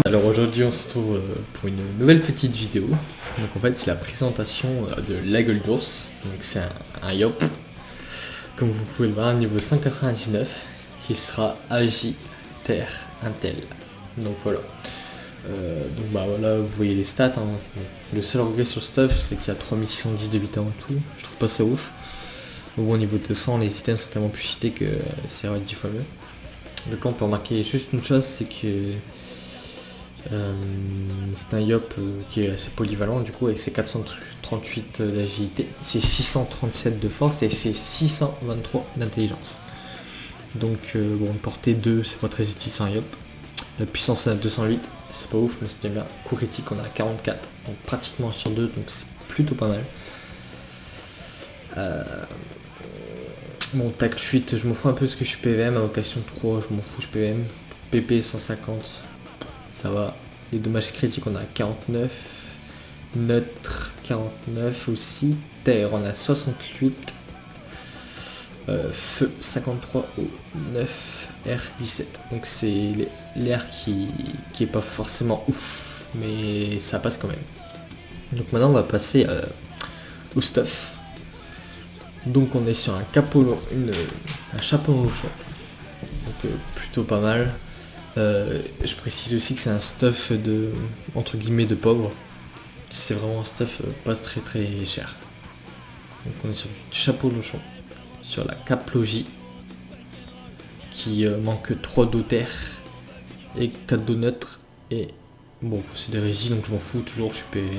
Alors aujourd'hui on se retrouve pour une nouvelle petite vidéo. Donc en fait c'est la présentation de l'aigle d'ours. Donc c'est un Yop. Comme vous pouvez le voir, niveau 199, il sera AJ Terre Intel. Donc voilà. Donc bah voilà, vous voyez les stats. Hein. Le seul regret sur Stuff, c'est qu'il y a 3610 de bits en tout. Je trouve pas ça ouf. Donc bon, au niveau de 200, les items sont tellement plus cheatés que c'est 10 fois mieux. Donc là on peut remarquer juste une chose, c'est que c'est un Yop qui est assez polyvalent du coup, avec ses 438 d'agilité, ses 637 de force et ses 623 d'intelligence. Donc bon, portée 2, c'est pas très utile, c'est un Yop. La puissance est à 208, c'est pas ouf mais c'est bien. Coup critique on a 44, donc pratiquement sur 2, donc c'est plutôt pas mal. Bon, tacle fuite, je m'en fous un peu parce que je suis PVM, à vocation 3, je m'en fous, je PVM. PP 150, ça va. Les dommages critiques, on a 49. Neutre 49 aussi. Terre, on a 68. Feu 53 au 9. R 17. Donc c'est l'air qui est pas forcément ouf, mais ça passe quand même. Donc maintenant on va passer au stuff. Donc on est sur un capot, un chapeau rochon. Donc plutôt pas mal. Je précise aussi que c'est un stuff de, entre guillemets, de pauvre. C'est vraiment un stuff pas très très cher. Donc on est sur du chapeau lochon, sur la caplogie, qui manque 3 d'Other et 4 de neutre. Et bon, c'est des régies donc je m'en fous, toujours je suis PV.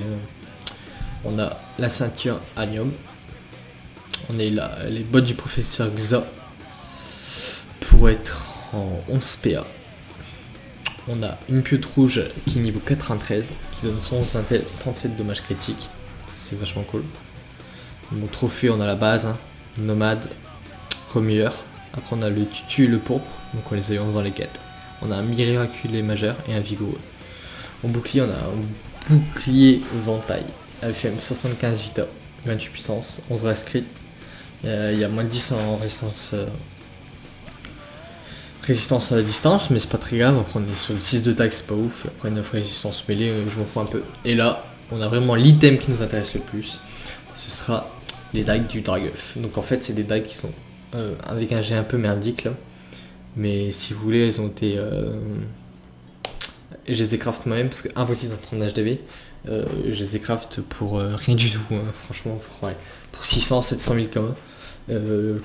On a la ceinture Anium. On est là, les bottes du professeur Xa pour être en 11 PA. On a une pieute rouge qui est niveau 93, qui donne 111 intel, 37 dommages critiques. C'est vachement cool. Mon trophée, on a la base, hein, nomade, remueur. Après on a le tutu et le pourpre, donc on les a dans les quêtes. On a un miraculé majeur et un vigoureux. En bouclier, on a un bouclier ventaille, AFM 75 vita, 28 puissance, 11 rest crit. Il y a moins de 10 en résistance à la distance, mais c'est pas très grave. Après on est sur le 6 de tag, c'est pas ouf. Après 9 résistance mêlée, je m'en fous un peu. Et là, on a vraiment l'item qui nous intéresse le plus. Ce sera les dagues du Dragueuf. Donc en fait, c'est des dagues qui sont avec un jet un peu merdique là. Mais si vous voulez, elles ont été... je les ai craft moi-même parce que impossible d'entrer en HDV. Je les ai craft pour rien du tout. Hein. Franchement, pour 600, 700 000 comme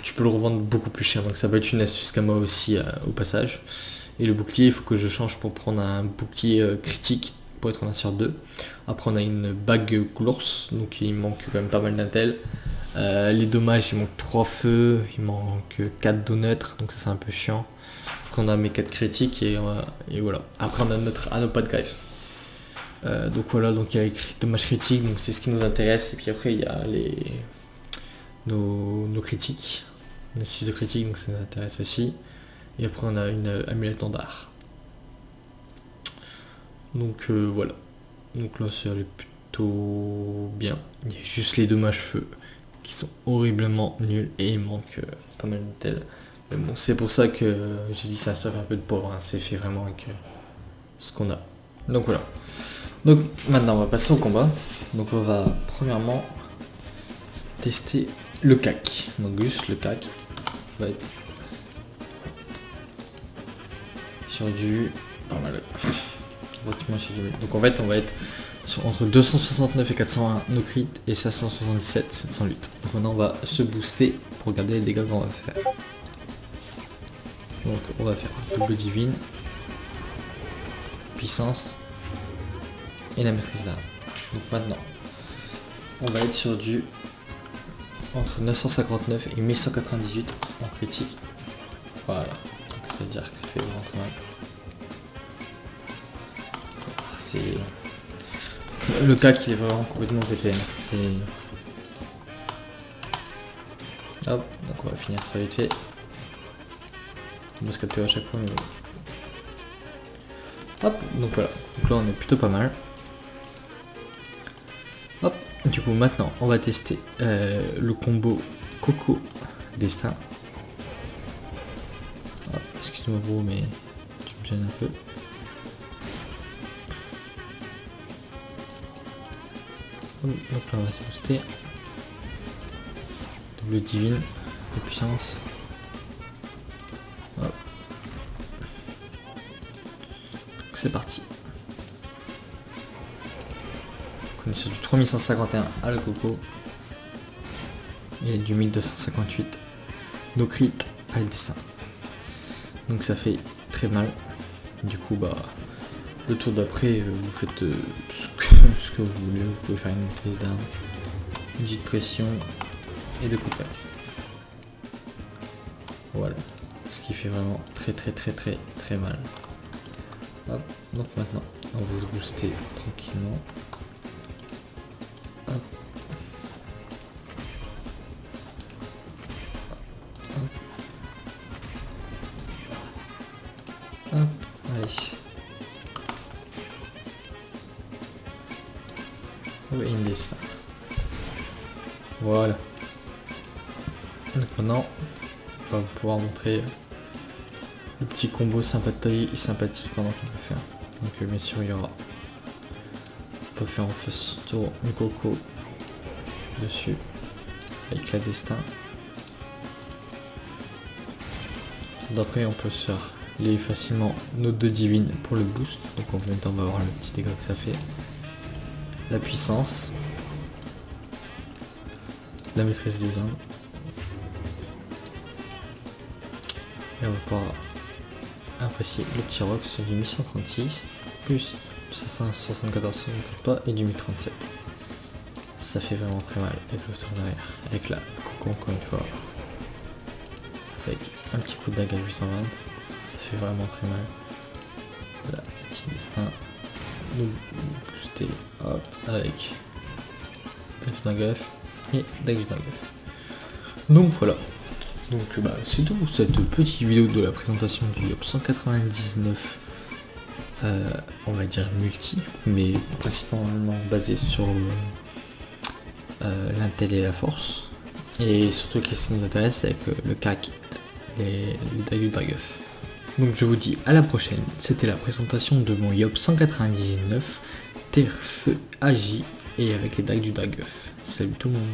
tu peux le revendre beaucoup plus cher, donc ça va être une astuce Kama aussi au passage. Et le bouclier, il faut que je change pour prendre un bouclier critique pour être en 1 sur 2. Après on a une bague Glours, donc il manque quand même pas mal d'intel. Les dommages, il manque 3 feux, il manque 4 dos neutres, donc ça c'est un peu chiant. Après on a mes 4 critiques et voilà. Après on a notre Anopad Greffe. Donc voilà, donc il y a écrit dommages critiques, donc c'est ce qui nous intéresse. Et puis après il y a nos critiques, nos 6 de critiques, donc ça nous intéresse aussi. Et après on a une amulette en dard. Donc voilà. Donc là ça allait plutôt bien. Il y a juste les dommages feu qui sont horriblement nuls et il manque pas mal d'intel. Mais bon, c'est pour ça que j'ai dit ça stuff un peu de pauvre, hein. C'est fait vraiment avec ce qu'on a. Donc voilà. Donc maintenant on va passer au combat. Donc on va premièrement tester le CAC. Donc juste le CAC va être sur du pas mal. Donc en fait on va être sur entre 269 et 401 no crit et 577 708. Donc maintenant on va se booster pour regarder les dégâts qu'on va faire. Donc on va faire double divine, puissance et la maîtrise d'arme. Donc maintenant on va être sur du entre 959 et 1198 en critique. Voilà, donc ça veut dire que ça fait vraiment très mal. C'est le CAC, il est vraiment complètement pété. C'est hop, donc on va finir ça vite fait. On va se capturer à chaque fois, mais hop, donc voilà. Donc là on est plutôt pas mal. Hop, du coup maintenant on va tester le combo Coco Destin. Excuse-moi gros, mais tu me gênes un peu. Donc là on va se booster. Double divine de puissance. Hop. C'est parti. On est sur du 3151 à la coco. Et du 1258. No crit à le destin. Donc ça fait très mal. Du coup bah le tour d'après vous faites ce que vous voulez. Vous pouvez faire une maîtrise d'arme, une petite pression et de coups de claque. Voilà. Ce qui fait vraiment très mal. Hop. Donc maintenant on va se booster tranquillement. Hop. Hop, allez. Oui, une destin. Voilà. Donc maintenant, on va pouvoir montrer le petit combo sympathique pendant qu'on peut faire. Donc bien sûr, il y aura. On peut faire en face tour une coco dessus avec la destin. D'après, on peut se faire les facilement nos 2 divines pour le boost. Donc en même temps, on va voir le petit dégât que ça fait. La puissance. La maîtrise des armes. Et on va pouvoir apprécier le petit rock sur du 1136 plus 574 pas et du 1037. Ça fait vraiment très mal avec le tour derrière. Avec la coco encore une fois. Avec un petit coup de dague à 820. Ça fait vraiment très mal. Voilà, petit destin. Nous booster, hop, avec dague du Nagaf et dague du Nagaf. Donc voilà. Donc bah, c'est tout pour cette petite vidéo de la présentation du Yop 199. On va dire multi, mais principalement basé sur l'intel et la force. Et surtout, ce qui nous intéresse, c'est avec le CAC, les dagues du Draguf. Donc je vous dis à la prochaine. C'était la présentation de mon Yop 199 Terre Feu Agi et avec les dagues du Draguf. Salut tout le monde.